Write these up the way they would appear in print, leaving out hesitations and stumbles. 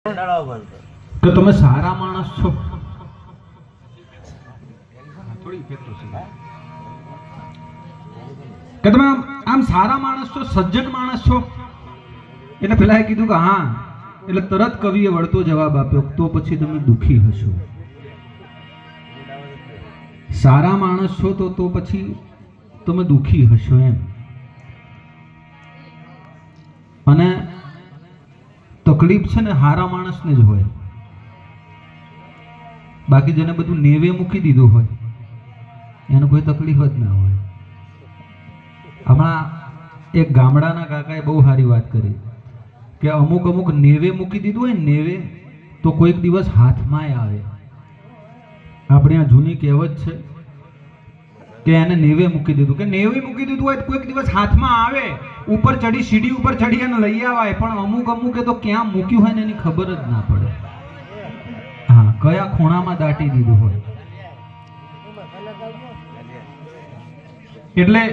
કે તમે સારા માણસ છો? કે તમે આમ સારા માણસ છો, સજ્જન માણસ છો? એટલે પેલા એ કીધું કે હા. એટલે તરત કવિએ વળતો જવાબ આપ્યો, તો પછી તમે દુખી હશો. સારા માણસ છો તો પછી તમે દુખી હશો એમ. અને તકલીફ છે ને હારા માણસને જ હોય. બાકી જેને બધું નેવે મૂકી દીધું હોય એને કોઈ તકલીફ જ ના હોય. હમણાં એક ગામડાના કાકાએ બહુ સારી વાત કરી કે અમુક નેવે મૂકી દીધું હોય ને, નેવે તો કોઈક દિવસ હાથમાં આવે. આપણે આ જૂની કહેવત છે કે એને નેવે મૂકી દીધું, કે નેવે મૂકી દીધું હોય તો કોઈક દિવસ હાથમાં આવે. ઉપર ચડી, સીડી ઉપર ચડી અને લઈ આવાય. પણ અમુક તો ક્યાં મૂક્યું હોય ને એની ખબર જ ના પડે. હા, કયા ખૂણામાં દાટી દીધું હોય. એટલે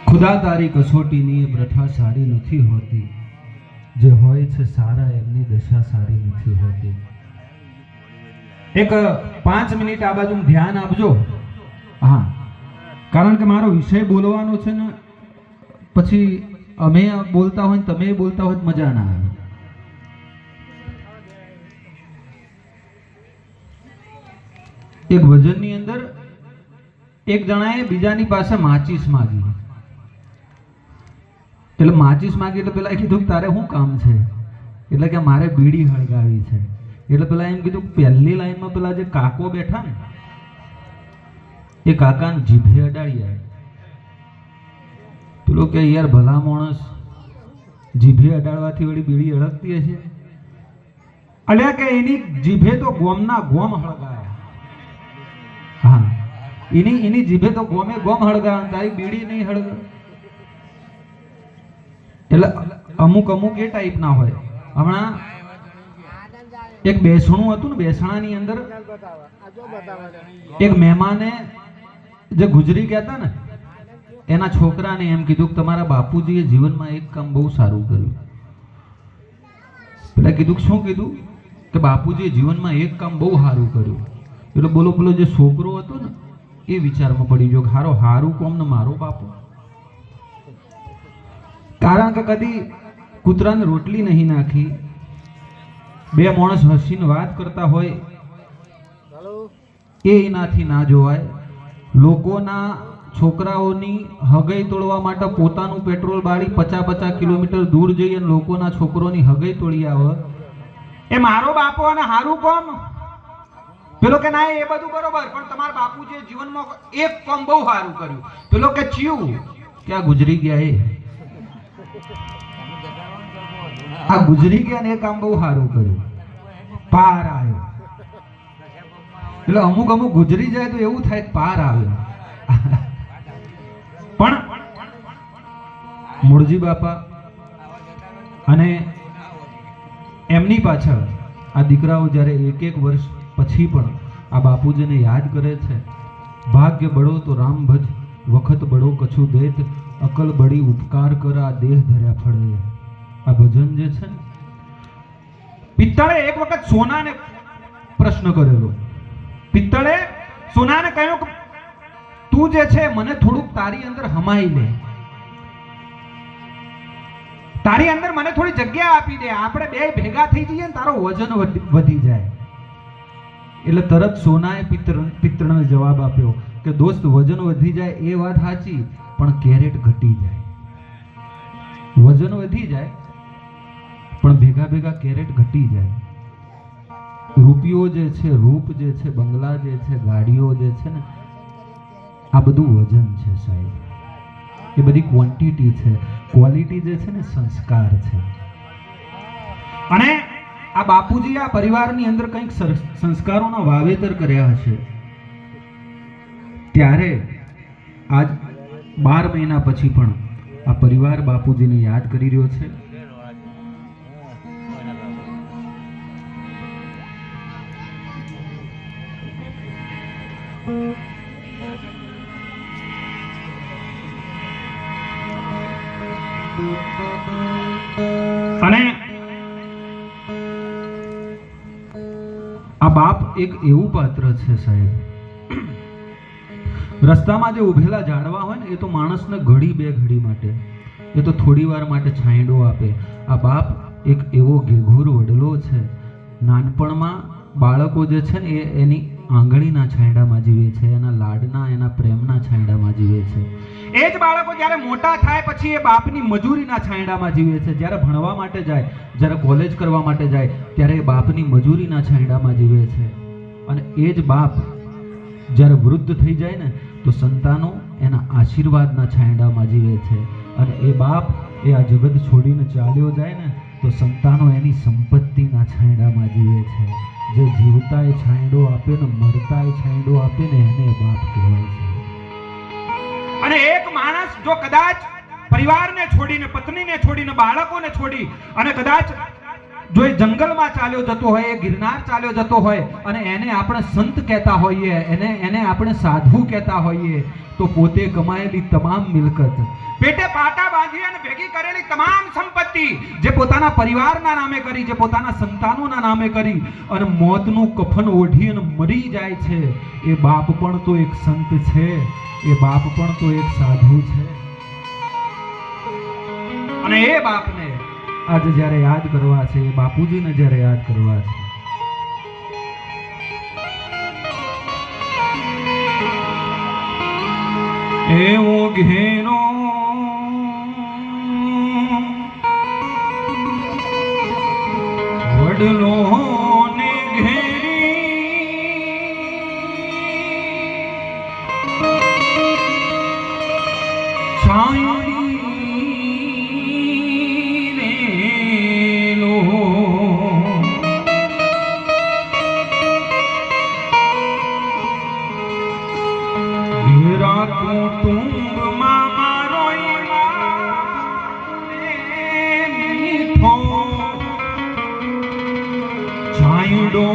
ખુદા તારી કસોટીની એ પ્રથા સારી નથી હોતી. જે હોય છે સારા એમની દશા સારી નથી હોતી. એક 5 મિનિટ આ બાજુ ધ્યાન આપજો. હા, કારણ કે મારો વિષય બોલવાનો છે ને, પછી અમે બોલતા હોય ને તમે બોલતા હોય મજા ના આવે. એક ભજનની અંદર એક જણાએ બીજાની પાસે માચીસ માગી. એટલે માચીસ માગી એટલે પેલા કીધું તારે શું કામ છે? એટલે કે મારે બીડી હળગાવી છે. એટલે પેલા એમ કીધું, પહેલી લાઈનમાં પેલા જે કાકો બેઠા ને એ કાકાને જીભે અડાડ્યા. પેલો કે યાર ભલા માણસ, જીભે અડાડવાથી વળી બીડી હળગતી હશે? અલ્યા કે એની જીભે તો ગોમના ગોમ હળગાયા. હા, એની જીભે તો ગોમે ગોમ હળગાયા, તારી બીડી નહીં હળગ. એટલે અમુક એ ટાઈપના હોય. હમણાં એક બેસણું હતું ને, બેસણાની અંદર એક મહેમાને જે ગુજરી ગયા હતા ને, એના છોકરાને એમ કીધું કે તમારા બાપુજીએ જીવનમાં એક કામ બહુ સારું કર્યું. પેલા કીધું શું કીધું? કે બાપુજીએ જીવનમાં એક કામ બહુ સારું કર્યું. એટલે બોલો જે છોકરો હતો ને એ વિચારમાં પડી ગયો, હારું કોમ ને મારો બાપુ. કારણ કે કદી કૂતરાને રોટલી નહીં નાખી. બે માણસ હસીને વાત કરતા હોય એ એનાથી ના જોવાય. લોકોના છોકરાઓની હગાઈ તોડવા માટે પોતાનું પેટ્રોલ બાળી 50 કિલોમીટર દૂર જઈ અને લોકોના છોકરોની હગાઈ તોડી આવે, એ મારો બાપુ અને હારું કોમ. પેલો કે ના, એ બધું બરોબર, પણ તમારા બાપુજીએ જીવનમાં એક કામ બહુ સારું કર્યું. પેલો કે ચિયું? કે આ ગુજરી ગયા. આ ગુજરી ગયા ને એ કામ બહુ સારું કર્યું, પાર આવ્યો. એટલે અમુક ગુજરી જાય તો એવું થાય પાર આવ્યો. પણ મૂળજી બાપા અને એમની પાછળ આ દીકરાઓ જ્યારે એક વર્ષ પછી પણ આ બાપુજીને યાદ કરે છે. ભાગ્ય બળો તો રામ ભજ, વખત બળો કછું દેત, અકલ બળી ઉપકાર કર, આ દેહ ધર્યા ફળે. આ ભજન જે છે ને, પિત્તળે એક વખત સોનાને પ્રશ્ન કરેલો. પિત્તળે સોનાને કહ્યું કે તું જે છે મને થોડુંક તારી અંદર હમાઈ લે, તારી અંદર મને થોડી જગ્યા આપી દે, આપણે બે ભેગા થઈ જઈએ ને તારો વજન વધી જાય. એટલે તરત સોનાએ પિત્તળને જવાબ આપ્યો કે દોસ્ત, વજન વધી જાય એ વાત સાચી, પણ કેરેટ ઘટી જાય. વજન વધી જાય પણ ભેગા કેરેટ ઘટી જાય. રૂપિયો જે છે, રૂપ જે છે, બંગલા જે છે, ગાડીઓ જે છે ને, આ બધું વજન છે સાહેબ. એ બધી ક્વોન્ટિટી છે. ક્વોલિટી જે છે ને સંસ્કાર છે. અને આ બાપુજી આ પરિવારની અંદર કંઈક સંસ્કારોના વાવેતર કર્યા હશે. ત્યારે આજ 12 મહિના પછી પણ આ પરિવાર બાપુજીને યાદ કરી રહ્યો છે. અને બાપ એક એવું પાત્ર છે સાહેબ, રસ્તામાં જે ઉભેલા ઝાડવા હોય ને એ તો માણસને ઘડી બે ઘડી માટે, એ તો થોડી વાર માટે છાંયડો આપે. આ બાપ એક એવો ઘેઘૂર વડલો છે. નાનપણમાં બાળકો જે છે ને એ એની આંગળીના છાંયડામાં જીવે છે, એના લાડના એના પ્રેમના છાંયડામાં જીવે છે. એ જ બાળકો જ્યારે મોટા થાય પછી એ બાપની મજૂરીના છાંયડામાં જીવે છે. જ્યારે ભણવા માટે જાય, જ્યારે કોલેજ કરવા માટે જાય ત્યારે એ બાપની મજૂરીના છાંયડામાં જીવે છે. અને એ જ બાપ જ્યારે વૃદ્ધ થઈ જાય ને તો સંતાનો એના આશીર્વાદના છાંયડામાં જીવે છે. અને એ બાપ એ આ જગત છોડીને ચાલ્યો જાય ને તો સંતાનો એની સંપત્તિના છાંયડામાં જીવે છે. જે જીવતા એ છાંયડો આપે ને મરતા એ છાંયડો આપે ને એને બાપ કહેવાય છે. અને એક માણસ જો કદાચ પરિવારને છોડીને, પત્નીને છોડીને, બાળકોને છોડી અને કદાચ જો એ જંગલમાં ચાલ્યો જતો હોય, એ ગિરનાર ચાલ્યો જતો હોય અને એને આપણે સંત કહેતા હોઈએ, એને આપણે સાધુ કહેતા હોઈએ, તો પોતે કમાયેલી તમામ મિલકત, પેટે પાટા બાંધી અને ભેગી કરેલી તમામ સંપત્તિ જે પોતાના પરિવારના નામે કરી, જે પોતાના સંતાનોના નામે કરી અને મોતનું કફન ઓઢી અને મરી જાય છે, એ બાપ પણ તો એક સંત છે, એ બાપ પણ તો એક સાધુ છે. અને એ બાપને આજે જ્યારે યાદ કરવા છે, એ બાપુજીને જ્યારે યાદ કરવા છે, એવો ઘેરો વડલો ને ઘેરી છાયડી રેલો, ઘેરા કુટુંબમાં મારો મીઠો છાંયડો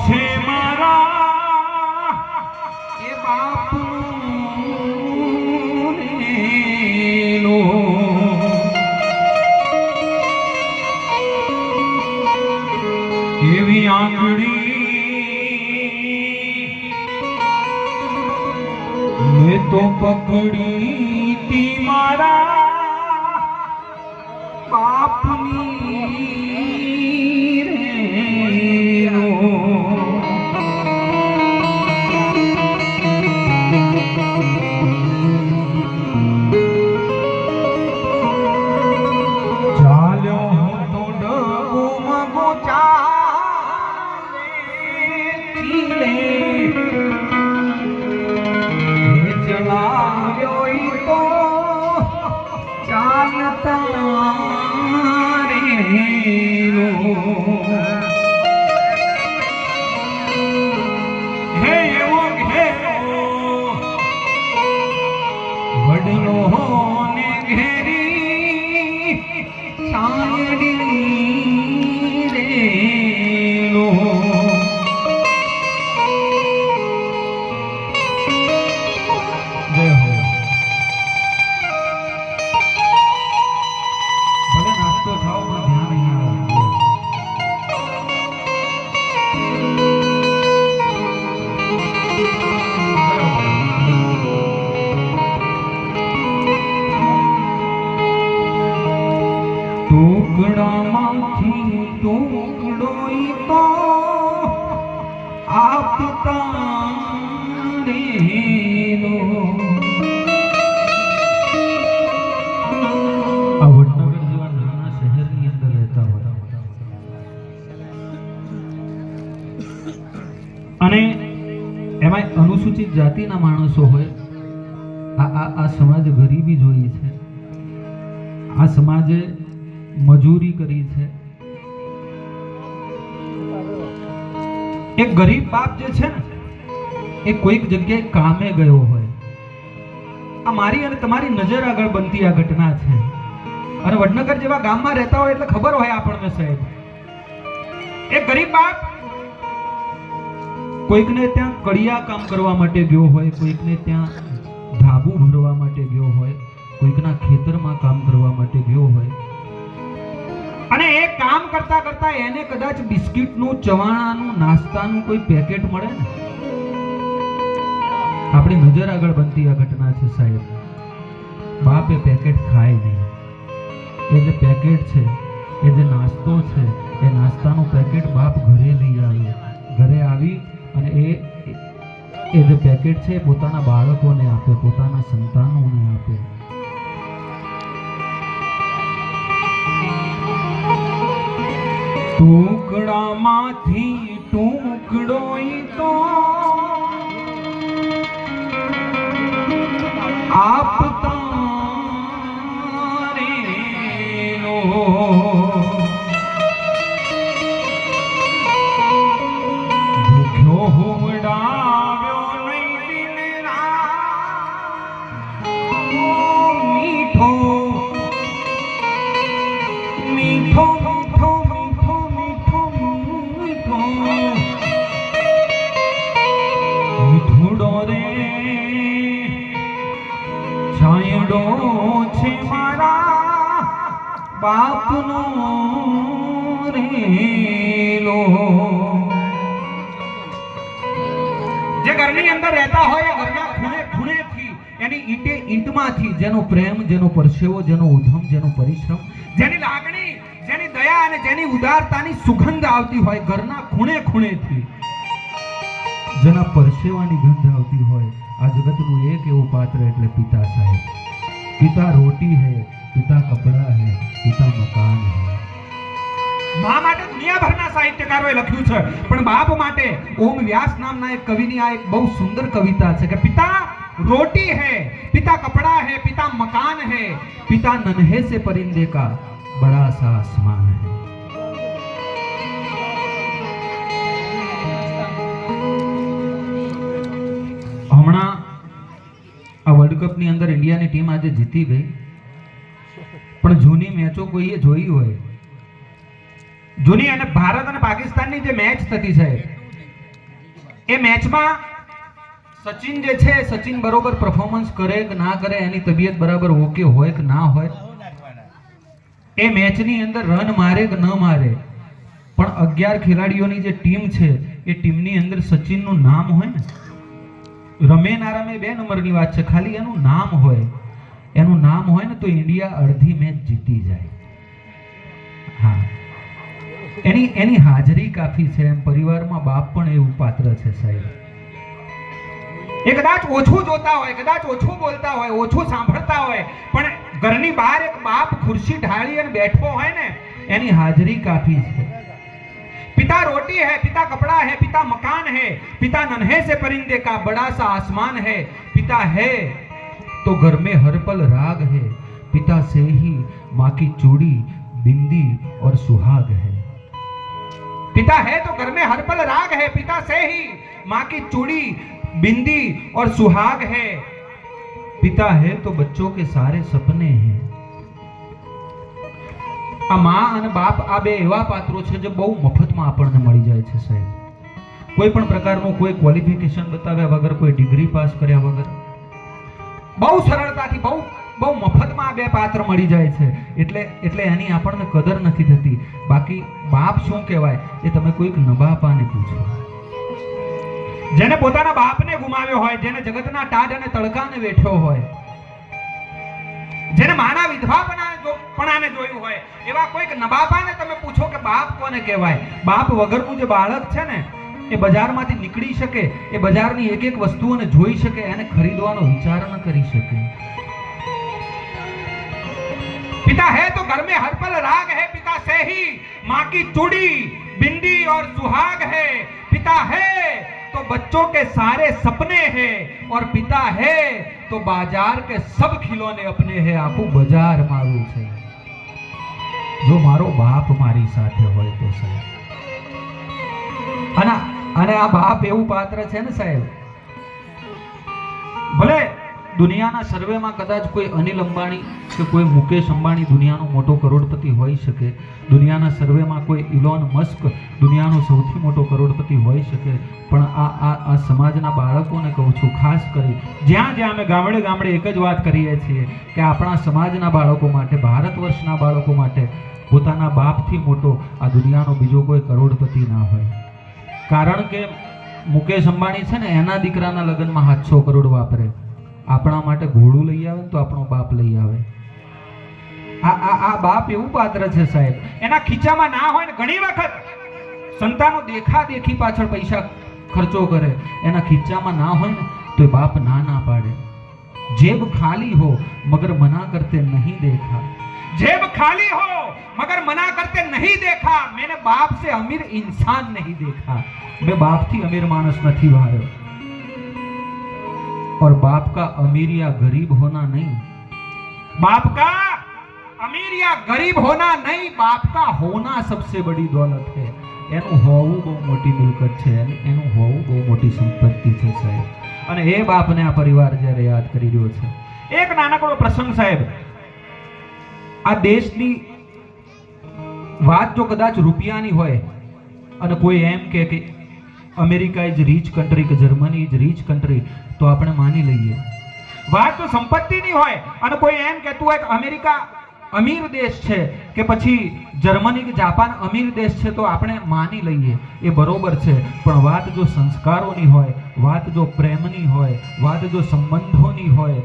છે મારા એ બાપનો રેલો. એવી આંગળી મેં તો પકડી તી મારા બાપની રેલો. ચાલ્યો તો ડગુમાં ગોચાલે ચલાવ્યો તો ચાલતા રેલો. હે એવો ઘેરો વડલો ને ઘેરી છાયડી રેલો. જય હો. ભલે નાસ્તો ખાઓ પણ ધ્યાન અહીંયા રાખજો. ટુકડામાંથી ટુકડો તો આપતા રેલો. આ વડનગર જેવા નાના શહેરની અંદર રહેતા હોય અને એમાં અનુસૂચિત જાતિના માણસો હોય, આ સમાજ ગરીબી જોઈ છે, આ સમાજે મજૂરી કરી છે. એક ગરીબ બાપ જે છે ને એ કોઈક જગ્યાએ કામે ગયો હોય, આ મારી અને તમારી નજર આગળ બનતી આ ઘટના છે. અને વડનગર જેવા ગામમાં રહેતા હોય એટલે ખબર હોય આપણને સાહેબ, એક ગરીબ બાપ કોઈકને ત્યાં કડિયા કામ કરવા માટે ગયો હોય, કોઈકને ત્યાં ધાબુ ભરવા માટે ગયો હોય, કોઈકના ખેતરમાં કામ કરવા માટે ગયો હોય અને એ કામ કામ કરતા કરતા એને કદાચ બિસ્કિટનું, ચવાણાનું, નાસ્તાનું કોઈ પેકેટ મળે ને, આપણી નજર આગળ બનતી આ ઘટના છે સાહેબ. બાપ એ પેકેટ ખાય નહીં. એ જે પેકેટ છે, એ જે નાસ્તો છે, એ નાસ્તાનું પેકેટ બાપ ઘરે લઈ આવે. ઘરે આવી અને એ જે પેકેટ છે પોતાના બાળકોને આપે, પોતાના સંતાનોને આપે. ટુકડામાંથી ટુકડો તો આપતા રેનો, ભૂખ્યો હોવડાવ્યો નહીં દિન રાત, મીઠો મીઠો મીઠો મીઠો મીઠો મીઠો મીઠુડો રે છાંયડો છે મારા બાપનો રેલો. જે ઘરની અંદર રહેતા હોય, ઘરના ખૂણે ખૂણેથી, એની ઈંટે ઈંટમાંથી જેનો પ્રેમ, જેનો પરસેવો, જેનો ઉધમ, જેનો પરિશ્રમ, જેની લાગણી, જેની દયા અને જેની ઉદારતાની સુગંધ આવતી હોય, ઘરના ખૂણે ખૂણેથી જેના પરસેવાની ગંધ આવતી હોય, આ જગતનું એક એવું પાત્ર એટલે પિતા સાહેબ. પિતા રોટી હૈ, પિતા કપડા હૈ, પિતા મકાન હૈ. મા માટે દુનિયાભરના સાહિત્યકારોએ લખ્યું છે, પણ બાપ માટે ઓમ વ્યાસ નામના એક કવિની આ એક બહુ સુંદર કવિતા છે કે પિતા રોટી હૈ, પિતા કપડા હૈ, પિતા મકાન હૈ, પિતા नन्हे से परिंदे का बड़ा सा आसमान है. હમણાં આ વર્લ્ડ કપ ની અંદર ઇન્ડિયાની ટીમ આજે જીતી ગઈ, પણ જૂની મેચો કોઈએ જોઈ હોય, જૂની અને ભારત અને પાકિસ્તાનની જે મેચ થતી છે, એ મેચમાં સચિન જે છે, સચિન બરોબર પરફોર્મન્સ કરે કે ના કરે, એની તબિયત બરાબર ઓકે હોય કે ના હોય, એ મેચની અંદર રન મારે કે ન મારે, પણ 11 ખેલાડીઓની જે ટીમ છે, એ ટીમની અંદર સચિનનું નામ હોય ને, રમે ના રમે 2 નંબરની વાત છે, ખાલી એનું નામ હોય, એનું નામ હોય ને તો ઇન્ડિયા અડધી મેચ જીતી જાય. હા, એની હાજરી કાફી છે. એમ પરિવારમાં બાપ પણ એવું પાત્ર છે સાહેબ. એ કદાચ ઓછું જોતા હોય, કદાચ ઓછું બોલતા હોય, ઓછું સાંભળતા હોય, પણ ઘરની બહાર એક બાપ ખુરશી ઢાળી અને બેઠો હોય ને, એની હાજરી કાફી છે. पिता रोटी है, पिता कपड़ा है, पिता मकान है, पिता नन्हे से परिंदे का बड़ा सा आसमान है, पिता है तो घर में हर पल राग है, पिता से ही माँ की चूड़ी, बिंदी और सुहाग है. पिता है तो घर में हर पल राग है, पिता से ही माँ की चूड़ी, बिंदी और सुहाग है, पिता है तो बच्चों के सारे सपने हैं. આ માં અને બાપ આ બે એવા પાત્રો છે જે બહુ મફતમાં આપણને મળી જાય છે સાહેબ. કોઈ પણ પ્રકારનું કોઈ ક્વોલિફિકેશન બતાવ્યા વગર, કોઈ ડિગ્રી પાસ કર્યા વગર, બહુ સરળતાથી, બહુ મફતમાં આ બે પાત્ર મળી જાય છે. એટલે એની આપણને કદર નથી થતી. બાકી બાપ શું કહેવાય એ તમે કોઈક નબાપાને પૂછો, જેને પોતાના બાપને ગુમાવ્યો હોય, જેને જગતના ટાઢ અને તડકાને વેઠ્યો હોય, જેને માના વિધવાપણાને જોયું હોય, એવા કોઈક નબાપાને તમે પૂછો કે બાપ કોને કહેવાય. બાપ વગરનું જે બાળક છે ને, એ બજારમાંથી નીકળી શકે, એ બજારની એક એક વસ્તુઓને જોઈ શકે, એને ખરીદવાનો વિચાર ન કરી શકે. पिता है तो घर में हर पल राग है, पिता से ही माँ की चूड़ी, बिंदी और सुहाग है, पिता है तो बच्चों के सारे सपने हैं, और पिता है तो बाजार के सब खिलौने अपने हैं. આખું બજાર મારું છે જો મારો બાપ મારી સાથે હોય તો સાહેબ. અને આ બાપ એવું પાત્ર છે ને સાહેબ, ભલે દુનિયાના સર્વેમાં કદાચ કોઈ અનિલ અંબાણી કે કોઈ મુકેશ અંબાણી દુનિયાનો મોટો કરોડપતિ હોઈ શકે, દુનિયાના સર્વેમાં કોઈ ઇલોન મસ્ક દુનિયાનો સૌથી મોટો કરોડપતિ હોઈ શકે, પણ આ સમાજના બાળકોને કહું છું, ખાસ કરી જ્યાં અમે ગામડે ગામડે એક જ વાત કરીએ છીએ કે આપણા સમાજના બાળકો માટે, ભારત વર્ષના બાળકો માટે પોતાના બાપથી મોટો દુનિયાનો બીજો કોઈ કરોડપતિ ના હોય. કારણ કે મુકેશ અંબાણી છે ને એના દીકરાના લગ્નમાં 700 કરોડ વાપરે. આપણા માટે ઘોડું લઈ આવે ને તો આપણો બાપ લઈ આવે. આ બાપ એવું પાત્ર છે સાહેબ, એના ખીચામાં ના હોય ને ઘણી વખત સંતાનો દેખી પાછળ પૈસા ખર્ચો કરે, એના ખીચામાં ના હોય ને તો બાપ ના પાડે. जेब खाली हो मगर मना करते नहीं देखा, जेब खाली हो मगर मना करते नहीं देखा, मैंने बाप से अमीर इंसान नहीं देखा. मैं बाप थी अमीर मानस नहीं भार्यो. और बाप का अमीर या गरीब होना नहीं, बाप का अमीर या गरीब होना नहीं, बाप का होना सबसे बड़ी दौलत है. એનું હોવું બહુ મોટી મિલકત છે, એનું હોવું બહુ મોટી સંપત્તિ છે સાહેબ. અને એ બાપને આ પરિવાર જ્યારે યાદ કરી રહ્યો છે. એક નાનકડો પ્રસંગ સાહેબ, આ દેશની વાત જો કદાચ રૂપિયાની હોય અને કોઈ એમ કે અમેરિકા ઇઝ રીચ કન્ટ્રી કે જર્મની ઇઝ રીચ કન્ટ્રી તો આપણે માની લઈએ. વાત તો સંપત્તિની હોય અને કોઈ એમ કહેતું હોય કે અમેરિકા અમીર દેશ છે કે પછી જર્મની કે જાપાન અમીર દેશ છે તો આપણે માની લઈએ, એ બરોબર છે. પણ વાત જો સંસ્કારોની હોય, વાત જો પ્રેમની હોય, વાત જો સંબંધોની હોય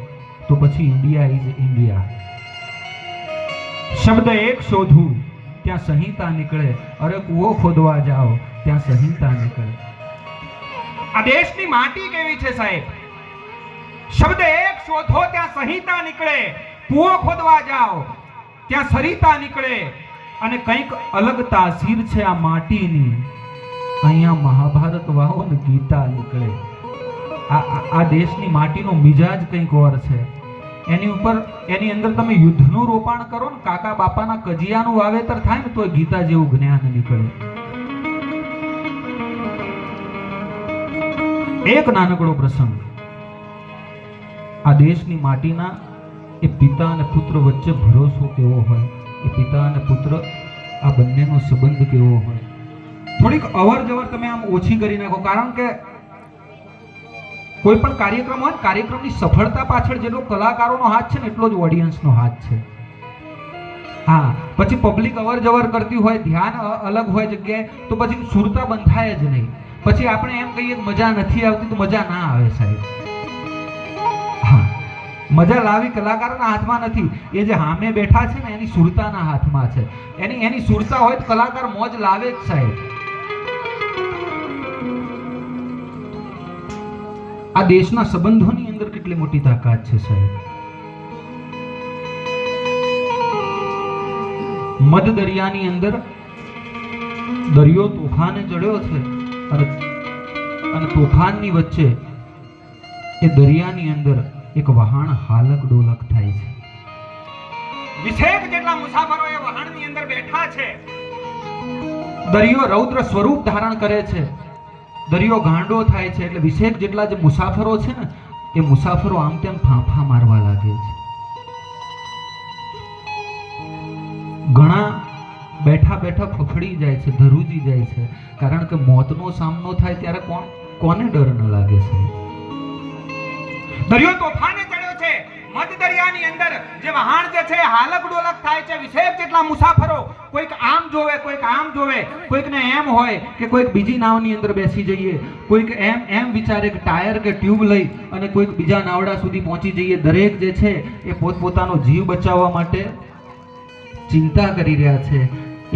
તો પછી ઇન્ડિયા ઇઝ ઇન્ડિયા. શબ્દ એક શોધું ત્યાં સંહિતા નીકળે, અરે કૂવો ખોદવા જાઓ ત્યાં સંહિતા નીકળે. આ દેશની માટી કેવી છે સાહેબ, શબ્દ એક શોધો ત્યાં સંહિતા નીકળે, કૂવો ખોદવા જાઓ ત્યાં સરિતા નીકળે. અને કંઈક અલગ તાસીર છે આ માટીની, અહીંયા મહાભારત વાવો ને ગીતા નીકળે. આ દેશની માટીનો મિજાજ કંઈક ઓર છે. એની અંદર તમે યુદ્ધનું રોપાણ કરો ને, કાકા બાપાના કજિયાનું વાવેતર થાય ને તો ગીતા જેવું જ્ઞાન નીકળે. એક નાનકડો પ્રસંગ, આ દેશની માટીના એ પિતા અને પુત્ર વચ્ચે ભરોસો કેવો હોય, એ પિતા અને પુત્ર આ બંનેનો સંબંધ કેવો હોય. થોડીક અવર જવર તમે આમ ઓછી કરી નાખો, કારણ કે કોઈ પણ કાર્યક્રમ હોય, કાર્યક્રમની સફળતા પાછળ જેટલો કલાકારોનો હાથ છે ને એટલો જ ઓડિયન્સનો હાથ છે. હા, પછી પબ્લિક અવર જવર કરતી હોય, ધ્યાન અલગ હોય જગ્યાએ, તો પછી સુરતા બંધાય જ નહીં. પછી આપણે એમ કહીએ મજા નથી આવતી તો મજા ના આવે સાહેબ. હા, મજા લાવી કલાકારોના હાથમાં નથી, એ જે સામે બેઠા છે ને એની સુરતાના હાથમાં છે. એની સુરતા હોય તો કલાકાર મોજ લાવે જ સાહેબ. આ દેશના સંબંધોની અંદર કેટલી મોટી તાકાત છે સાહેબ. મધ દરિયાની અંદર દરિયો તોફાને ચડ્યો છે અને તોફાનની વચ્ચે એ દરિયાની અંદર એક વહાણ હાલક ડોલક થાય છે. વિશેક જેટલા મુસાફરો એ વહાણની અંદર બેઠા છે. દરિયો રૌદ્ર સ્વરૂપ ધારણ કરે છે, દરિયો ગાંડો થાય છે. એટલે વિશેક જેટલા જે મુસાફરો છે ને એ મુસાફરો આમ તેમ ફાંફા મારવા લાગે છે. ઘણા બેઠા બેઠા ફફડી જાય છે, ધરુજી જાય છે, કારણ કે મોતનો સામનો થાય ત્યારે કોને ડર ન લાગે છે. દરિયો તોફાને ચડ્યો છે, મધ દરિયાની અંદર જે વહાણ જે છે હાલક ડોલક થાય છે. વિશેષ જેટલા મુસાફરો, કોઈક આમ જોવે, કોઈક આમ જોવે, કોઈકને એમ હોય કે કોઈક બીજી નાવની અંદર બેસી જઈએ, કોઈક એમ વિચારે કે ટાયર કે ટ્યુબ લઈ અને કોઈક બીજા નાવડા સુધી પહોંચી જઈએ. દરેક જે છે એ પોતપોતાનો જીવ બચાવવા માટે ચિંતા કરી રહ્યા છે.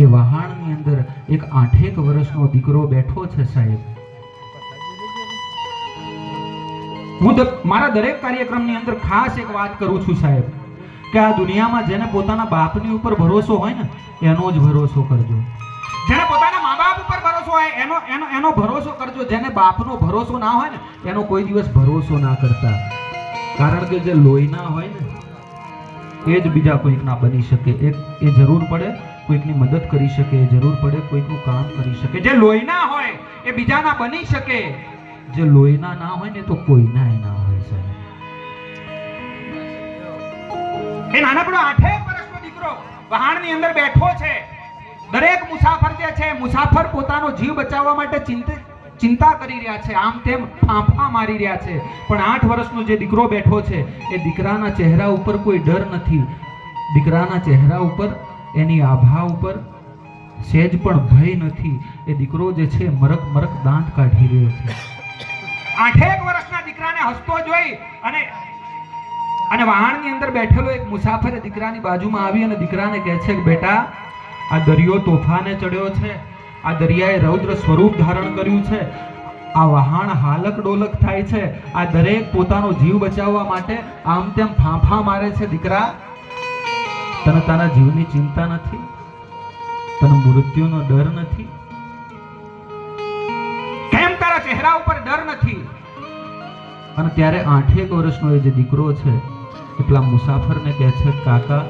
એ વહાણની અંદર એક 8 વર્ષનો દીકરો બેઠો છે સાહેબ. હું મારા દરેક કાર્યક્રમની અંદર ખાસ એક વાત કરું છું સાહેબ, કે આ દુનિયામાં જેને પોતાના બાપની ઉપર ભરોસો હોય ને એનો જ ભરોસો કરજો. જેને પોતાના મા બાપ ઉપર ભરોસો હોય એનો ભરોસો કરજો. જેને બાપનો ભરોસો ના હોય ને એનો કોઈ દિવસ ભરોસો ના કરતા. કારણ કે જે લોહીના હોય ને એ જ બીજા કોઈકના બની શકે. એ જરૂર પડે કોઈકની મદદ કરી શકે, જરૂર પડે કોઈકનું કામ કરી શકે. જે લોહીના હોય એ બીજાના બની શકે, જે લોહીના ના હોય ને તો કોઈના ના હોય સાહેબ. એ નાનકડો 8 વર્ષનો દીકરો વહાણની અંદર બેઠો છે. દરેક મુસાફર જે છે, મુસાફર પોતાનો જીવ બચાવવા માટે ચિંતા કરી રહ્યા છે, આમ તેમ ફાંફા મારી રહ્યા છે. પણ 8 વર્ષનો જે દીકરો બેઠો છે એ દીકરાના ચહેરા ઉપર કોઈ ડર નથી. દીકરાના ચહેરા ઉપર, એની આભા ઉપર સહેજ પણ ભય નથી. એ દીકરો જે છે મરક મરક દાંત કાઢી રહ્યો છે. 8 વર્ષના દીકરાને હસતો જોઈ અને વાહણની અંદર બેઠેલો એક મુસાફર દીકરાની બાજુમાં આવી અને દીકરાને કહે છે કે બેટા, આ દરિયો તોફાને ચડ્યો છે, આ દરિયાએ રૌદ્ર સ્વરૂપ ધારણ કર્યું છે, આ વહાણ હાલક ડોલક થાય છે, આ દરેક પોતાનો જીવ બચાવવા માટે આમ તેમ ફાંફા મારે છે. દીકરા, તને તારા જીવની ચિંતા નથી? તને મૃત્યુનો ડર નથી? કેમ તારા ચહેરા ઉપર ડર નથી? અને ત્યારે 8 વર્ષનો એ જે દીકરો છે એ પેલા મુસાફરને કહે છે, કાકા,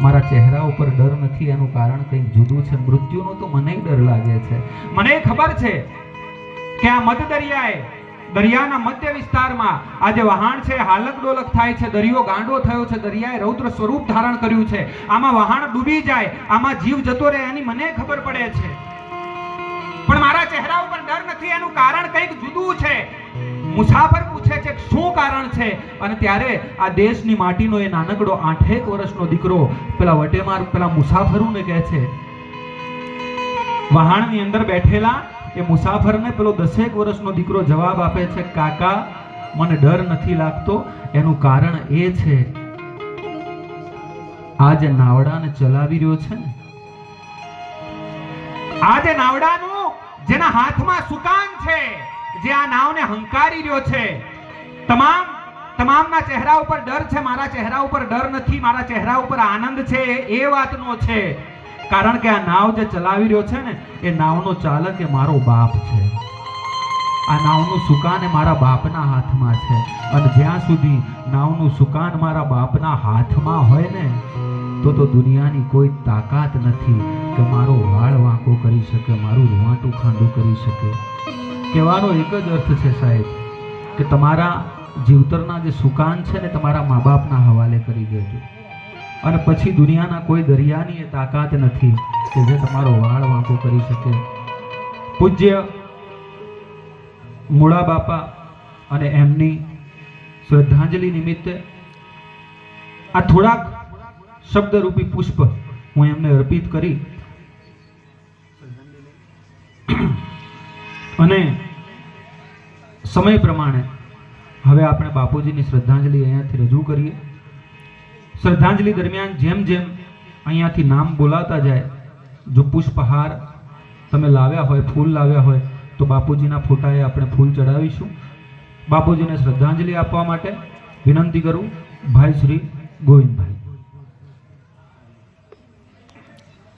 મારા ચહેરા ઉપર ડર નથી એનું કારણ કંઈક જુદું છે. મૃત્યુનો તો મને ડર લાગે છે. મને ખબર છે કે આ મધ દરિયાના મધ્ય વિસ્તારમાં આ જે વહાણ છે હાલક ડોલક થાય છે, દરિયો ગાંડો થયો છે, દરિયાએ રૌદ્ર સ્વરૂપ ધારણ કર્યું છે, આમાં વહાણ ડૂબી જાય, આમાં જીવ જતો રહે, એની મને ખબર પડે છે. પણ મારા ચહેરા ઉપર ડર નથી એનું કારણ કંઈક જુદું છે. મુસાફર પૂછે છે શું કારણ છે? અને ત્યારે આ દેશની માટીનો એ નાનકડો 8 વર્ષનો દીકરો પેલા વટેમાર પેલા મુસાફરોને કહે છે, વહાણની અંદર બેઠેલા એ મુસાફરને પેલો 10 વર્ષનો દીકરો જવાબ આપે છે, કાકા, મને ડર નથી લાગતો. એનું કારણ એ છે, આ જે નાવડાને ચલાવી રહ્યો છે ને, આ જે નાવડાનું જેના હાથમાં સુકાન છે, જે આ નાવને હંકારી રહ્યો છે, તમામના ચહેરા ઉપર ડર છે. મારા ચહેરા ઉપર ડર નથી, મારા ચહેરા ઉપર આનંદ છે. એ વાતનો છે કારણ કે આ નાવ જે ચલાવી રહ્યો છે ને, એ નાવનો ચાલક એ મારો બાપ છે. આ નાવનું સુકાન એ મારા બાપના હાથમાં છે. અને જ્યાં સુધી નાવનું સુકાન મારા બાપના હાથમાં હોય ને, તો દુનિયાની કોઈ તાકાત નથી કે મારો વાળ વાંકો કરી શકે, મારું રૂવાટું ખાંડું કરી શકે. કહેવાનો એક જ અર્થ છે સાહેબ, કે તમારા જીવતરના જે સુકાન છે ને, તમારા મા બાપના હવાલે કરી દેજો. અને પછી દુનિયાના કોઈ દરિયાની એ તાકાત નથી કે જે તમારો વાળ વાંકો કરી શકે. પૂજ્ય મૂળા બાપા અને એમની શ્રદ્ધાંજલિ નિમિત્તે આ થોડાક શબ્દરૂપી પુષ્પ હું એમને અર્પિત કરી અને સમય પ્રમાણે હવે આપણે બાપુજીની શ્રદ્ધાંજલિ અહીંયાથી રજૂ કરીએ. શ્રદ્ધાંજલિ દરમિયાન જેમ જેમ અહીંયાથી નામ બોલાતા જાય, જો પુષ્પહાર તમે લાવ્યા હોય, ફૂલ લાવ્યા હોય, તો બાપુજીના ફોટાએ આપણે ફૂલ ચડાવીશું. બાપુજીને શ્રદ્ધાંજલિ આપવા માટે વિનંતી કરું ભાઈ શ્રી ગોવિંદભાઈ.